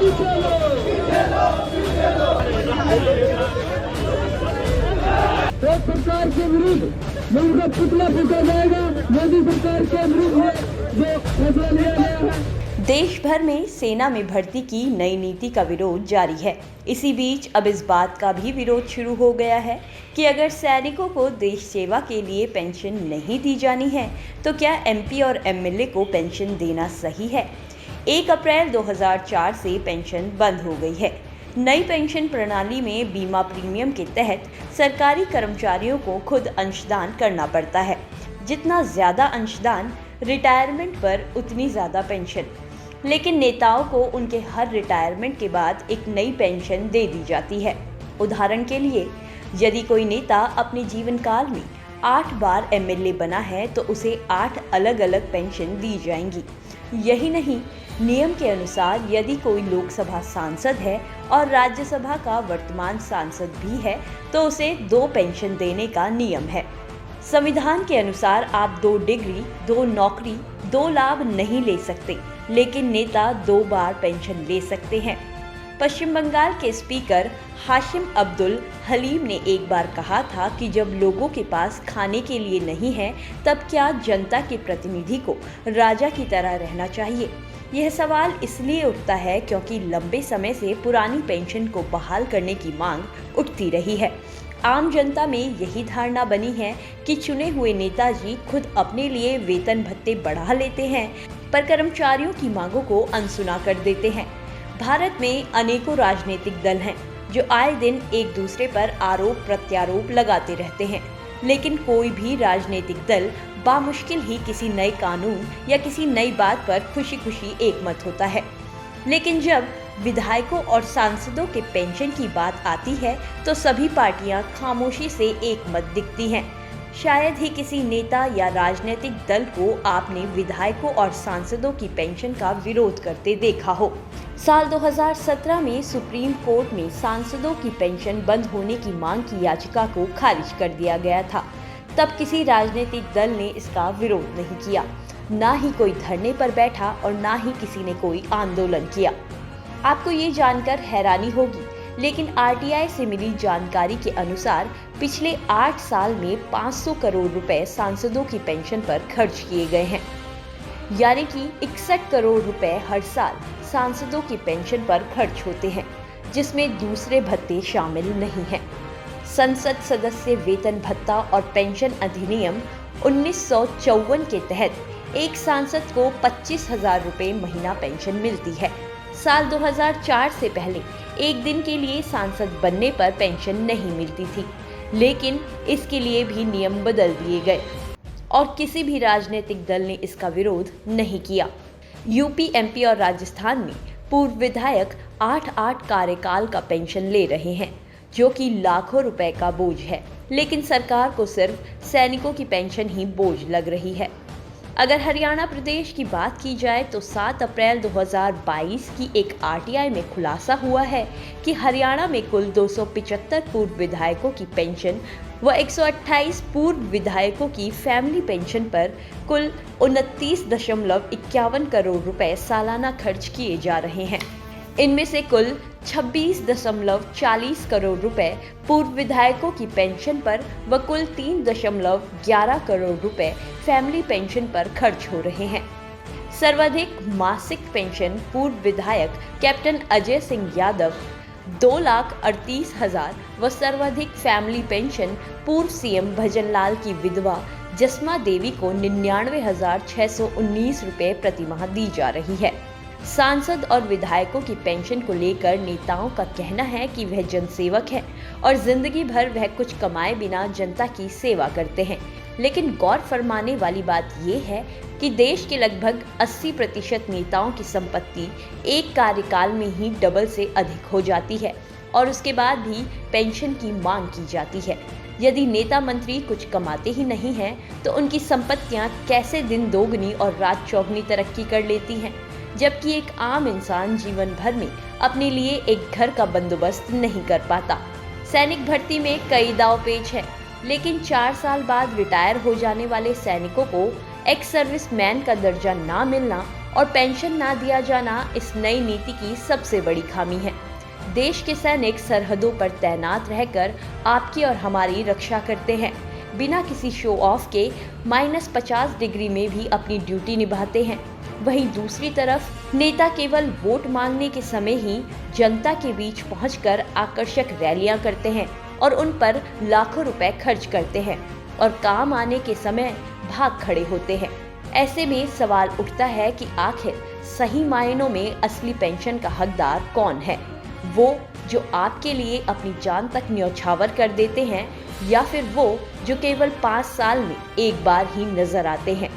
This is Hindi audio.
तो सरकार के विरुद्ध उनका पुतला फूका जाएगा। मोदी सरकार के विरुद्ध है जो फैसला लिया गया है। देश भर में सेना में भर्ती की नई नीति का विरोध जारी है। इसी बीच अब इस बात का भी विरोध शुरू हो गया है कि अगर सैनिकों को देश सेवा के लिए पेंशन नहीं दी जानी है तो क्या एमपी और एमएलए को पेंशन देना सही है। 1 अप्रैल 2004 से पेंशन बंद हो गई है। नई पेंशन प्रणाली में बीमा प्रीमियम के तहत सरकारी कर्मचारियों को खुद अंशदान करना पड़ता है। जितना ज़्यादा अंशदान, रिटायरमेंट पर उतनी ज़्यादा पेंशन। लेकिन नेताओं को उनके हर रिटायरमेंट के बाद एक नई पेंशन दे दी जाती है। उदाहरण के लिए, यदि कोई नेता अपने जीवन काल में 8 बार एमएलए बना है तो उसे 8 अलग अलग पेंशन दी जाएंगी। यही नहीं, नियम के अनुसार यदि कोई लोकसभा सांसद है और राज्यसभा का वर्तमान सांसद भी है तो उसे 2 पेंशन देने का नियम है। संविधान के अनुसार आप 2 डिग्री, 2 नौकरी, 2 लाभ नहीं ले सकते, लेकिन नेता 2 बार पेंशन ले सकते हैं। पश्चिम बंगाल के स्पीकर हाशिम अब्दुल हलीम ने एक बार कहा था कि जब लोगों के पास खाने के लिए नहीं है तब क्या जनता के प्रतिनिधि को राजा की तरह रहना चाहिए। यह सवाल इसलिए उठता है क्योंकि लंबे समय से पुरानी पेंशन को बहाल करने की मांग उठती रही है। आम जनता में यही धारणा बनी है कि चुने हुए नेताजी खुद अपने लिए वेतन भत्ते बढ़ा लेते हैं, पर कर्मचारियों की मांगों को अनसुना कर देते हैं। भारत में अनेकों राजनीतिक दल हैं जो आए दिन एक दूसरे पर आरोप प्रत्यारोप लगाते रहते हैं, लेकिन कोई भी राजनीतिक दल बामुश्किल ही किसी नए कानून या किसी नई बात पर खुशी खुशी एकमत होता है। लेकिन जब विधायकों और सांसदों के पेंशन की बात आती है तो सभी पार्टियां खामोशी से एकमत दिखती हैं। शायद ही किसी नेता या राजनीतिक दल को आपने विधायकों और सांसदों की पेंशन का विरोध करते देखा हो। साल 2017 में सुप्रीम कोर्ट में सांसदों की पेंशन बंद होने की मांग की याचिका को खारिज कर दिया गया था। तब किसी राजनीतिक दल ने इसका विरोध नहीं किया, ना ही कोई धरने पर बैठा और ना ही किसी ने कोई आंदोलन किया। आपको ये जानकर हैरानी होगी, लेकिन आरटीआई से मिली जानकारी के अनुसार पिछले 8 साल में 500 करोड़ रुपए सांसदों की पेंशन पर खर्च किए गए हैं। यानी कि 61 करोड़ रुपए हर साल सांसदों की पेंशन पर खर्च होते हैं, जिसमें दूसरे भत्ते शामिल नहीं हैं। संसद सदस्य वेतन भत्ता और पेंशन अधिनियम 1954 के तहत एक सांसद को 25,000 रुपए महीना पेंशन मिलती है। साल 2004 से पहले एक दिन के लिए सांसद बनने पर पेंशन नहीं मिलती थी, लेकिन इसके लिए भी नियम बदल दिए गए और किसी भी राजनीतिक दल ने इसका विरोध नहीं किया। यूपी, एमपी और राजस्थान में पूर्व विधायक 8-8 कार्यकाल का पेंशन ले रहे हैं, जो कि लाखों रुपए का बोझ है। लेकिन सरकार को सिर्फ सैनिकों की पेंशन ही बोझ लग रही है। अगर हरियाणा प्रदेश की बात की जाए तो 7 अप्रैल 2022 की एक आरटीआई में खुलासा हुआ है कि हरियाणा में कुल 275 पूर्व विधायकों की पेंशन व 128 पूर्व विधायकों की फैमिली पेंशन पर कुल 29.51 करोड़ रुपए सालाना खर्च किए जा रहे हैं। इनमें से कुल 26.40 करोड़ रुपए पूर्व विधायकों की पेंशन पर व कुल 3.11 करोड़ रुपए फैमिली पेंशन पर खर्च हो रहे हैं। सर्वाधिक मासिक पेंशन पूर्व विधायक कैप्टन अजय सिंह यादव 2,38,000 व सर्वाधिक फैमिली पेंशन पूर्व सीएम भजनलाल की विधवा जसमा देवी को 99,619 रुपए प्रतिमाह दी जा रही है। सांसद और विधायकों की पेंशन को लेकर नेताओं का कहना है कि वह जनसेवक हैं और जिंदगी भर वह कुछ कमाए बिना जनता की सेवा करते हैं। लेकिन गौर फरमाने वाली बात यह है कि देश के लगभग 80% नेताओं की संपत्ति एक कार्यकाल में ही डबल से अधिक हो जाती है और उसके बाद भी पेंशन की मांग की जाती है। यदि नेता मंत्री कुछ कमाते ही नहीं हैं तो उनकी संपत्तियां कैसे दिन दोगुनी और रात चौगुनी तरक्की कर लेती हैं, जबकि एक आम इंसान जीवन भर में अपने लिए एक घर का बंदोबस्त नहीं कर पाता। सैनिक भर्ती में कई दांवपेच है, लेकिन 4 साल बाद रिटायर हो जाने वाले सैनिकों को एक्स सर्विस मैन का दर्जा ना मिलना और पेंशन ना दिया जाना इस नई नीति की सबसे बड़ी खामी है। देश के सैनिक सरहदों पर तैनात रहकर आपकी और हमारी रक्षा करते हैं। बिना किसी शो ऑफ के -50 डिग्री में भी अपनी ड्यूटी निभाते हैं। वहीं दूसरी तरफ नेता केवल वोट मांगने के समय ही जनता के बीच पहुंचकर आकर्षक रैलियां करते हैं और उन पर लाखों रुपए खर्च करते हैं और काम आने के समय भाग खड़े होते हैं। ऐसे में सवाल उठता है कि आखिर सही मायनों में असली पेंशन का हकदार कौन है? वो जो आपके लिए अपनी जान तक न्यौछावर कर देते हैं या फिर वो जो केवल 5 साल में एक बार ही नजर आते हैं?